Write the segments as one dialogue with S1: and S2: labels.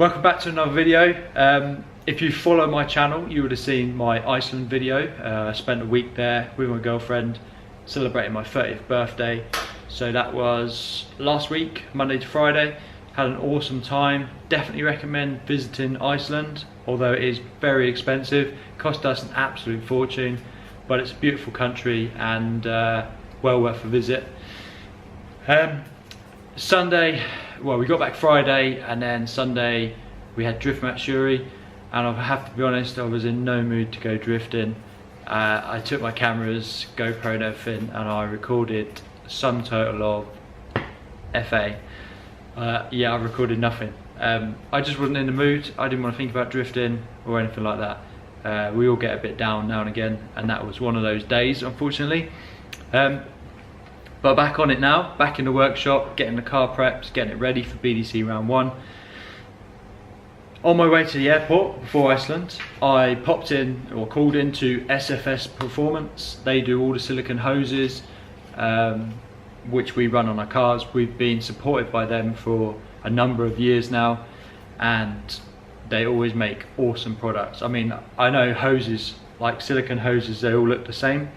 S1: Welcome back to another video. If you follow my channel, you would have seen my Iceland video. I spent a week there with my girlfriend celebrating my 30th birthday. So that was last week, Monday to Friday. Had an awesome time. Definitely recommend visiting Iceland, although it is very expensive. Cost us an absolute fortune, but it's a beautiful country and well worth a visit. Sunday, well, we got back Friday, and then Sunday we had drift Matsuri, and I have to be honest, I was in no mood to go drifting. I took my cameras, GoPro and everything, and I recorded some total of FA. Yeah, I recorded nothing. I just wasn't in the mood. I didn't want to think about drifting or anything like that. We all get a bit down now and again, and that was one of those days, unfortunately. But back on it now, back in the workshop, getting the car prepped, getting it ready for BDC round 1. On my way to the airport before Iceland, I popped in, or called into SFS Performance. They do all the silicone hoses, which we run on our cars. We've been supported by them for a number of years now, and they always make awesome products. I mean, I know hoses, like silicone hoses, they all look the same.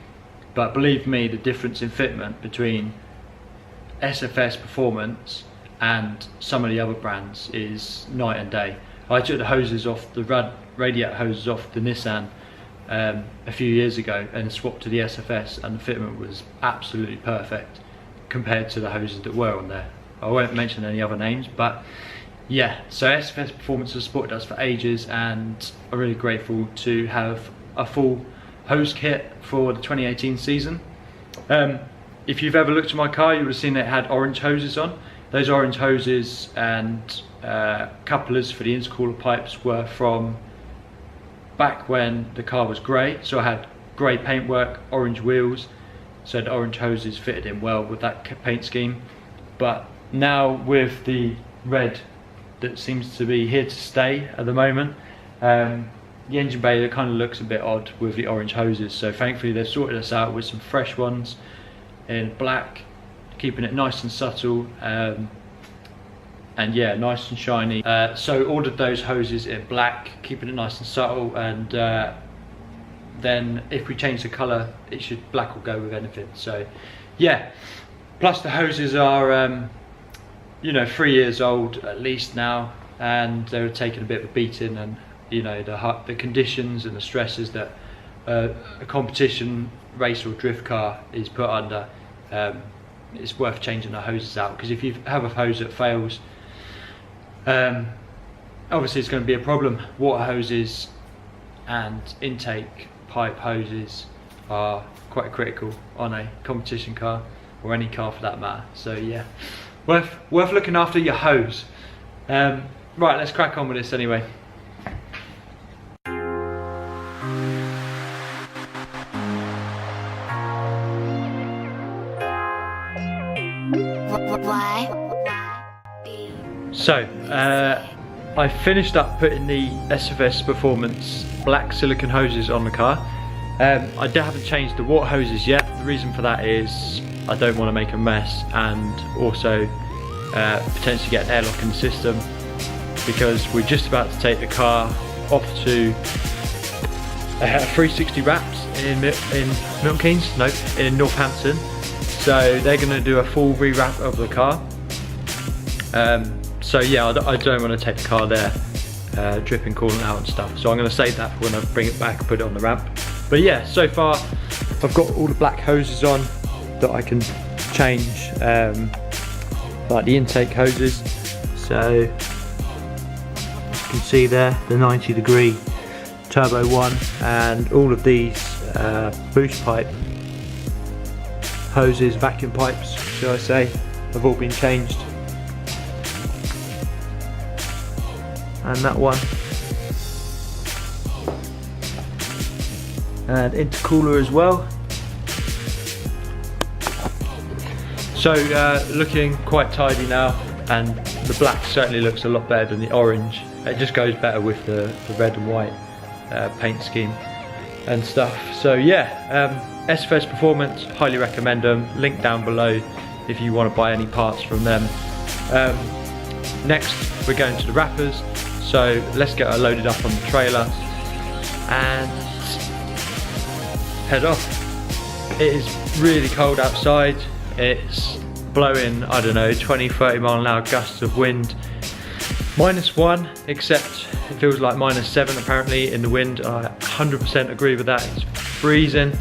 S1: But believe me, the difference in fitment between SFS Performance and some of the other brands is night and day. I took the hoses off, the radiator hoses off the Nissan a few years ago and swapped to the SFS, and the fitment was absolutely perfect compared to the hoses that were on there. I won't mention any other names, but yeah, so SFS Performance has supported us for ages, and I'm really grateful to have a full hose kit for the 2018 season. If you've ever looked at my car, you would have seen that it had orange hoses on. Those orange hoses and couplers for the intercooler pipes were from back when the car was grey. So I had grey paintwork, orange wheels, so the orange hoses fitted in well with that paint scheme. But now with the red that seems to be here to stay at the moment, the engine bay kind of looks a bit odd with the orange hoses, so thankfully they've sorted us out with some fresh ones in black, keeping it nice and subtle, and yeah, nice and shiny. So ordered those hoses in black, keeping it nice and subtle, and then if we change the colour, black will go with anything. So yeah, plus the hoses are you know, 3 years old at least now, and they were taking a bit of a beating, and you know, the conditions and the stresses that a competition race or drift car is put under, it's worth changing the hoses out, because if you have a hose that fails, obviously it's going to be a problem. Water hoses and intake pipe hoses are quite critical on a competition car, or any car for that matter. So yeah, worth looking after your hose. Right, let's crack on with this anyway. So, I finished up putting the SFS Performance black silicone hoses on the car. I haven't changed the water hoses yet. The reason for that is I don't want to make a mess, and also potentially get an airlock in the system, because we're just about to take the car off to 360 wraps in Milton Keynes, no, in Northampton. So they're going to do a full rewrap of the car. So yeah, I don't want to take the car there, dripping coolant out and stuff. So I'm going to save that for when I bring it back and put it on the ramp. But yeah, so far I've got all the black hoses on that I can change, like the intake hoses. So as you can see there, the 90-degree turbo one, and all of these boost pipe hoses, vacuum pipes should I say, have all been changed. And that one, and intercooler as well. So looking quite tidy now, and the black certainly looks a lot better than the orange. It just goes better with the red and white paint scheme and stuff. So yeah, SFS Performance, highly recommend them. Link down below if you want to buy any parts from them. Next we're going to the wrappers. So let's get her loaded up on the trailer and head off. It is really cold outside. It's blowing, I don't know, 20-30 mile an hour gusts of wind. -1, except it feels like -7 apparently in the wind. I 100% agree with that. It's freezing.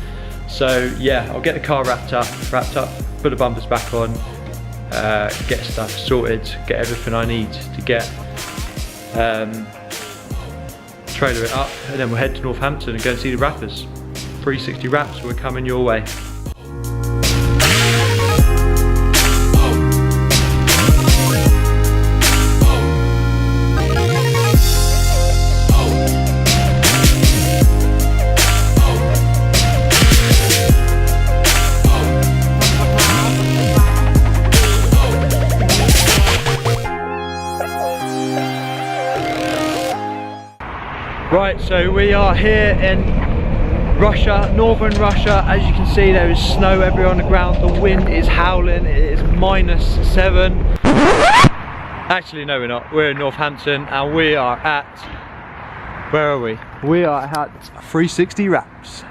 S1: So yeah, I'll get the car wrapped up, put the bumpers back on, get stuff sorted, get everything I need to get, trailer it up, and then we'll head to Northampton and go and see the rappers. 360 wraps, we're coming your way. Right, so we are here in Russia, northern Russia. As you can see, there is snow everywhere on the ground. The wind is howling. It is -7. Actually, no, we're not. We're in Northampton and we are at, where are we? We are at 360 wraps.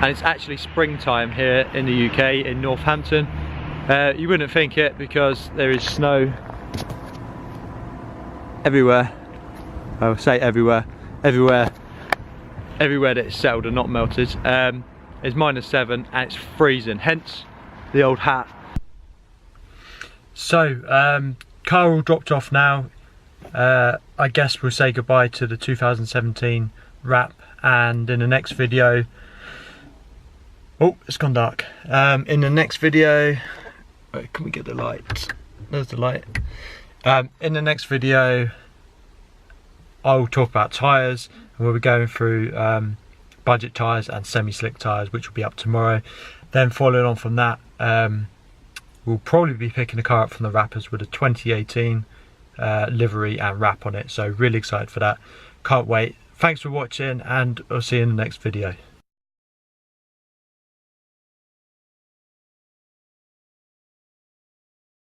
S1: And it's actually springtime here in the UK, in Northampton. You wouldn't think it because there is snow everywhere. I will say everywhere that it's settled and not melted. It's -7 and it's freezing, hence the old hat. So car all dropped off now. I guess we'll say goodbye to the 2017 wrap, and in the next video, oh, it's gone dark. In the next video, wait, can we get the light? There's the light. In the next video, I'll talk about tyres, and we'll be going through budget tyres and semi-slick tyres, which will be up tomorrow. Then following on from that, we'll probably be picking a car up from the wrappers with a 2018 livery and wrap on it. So really excited for that. Can't wait. Thanks for watching, and I'll see you in the next video.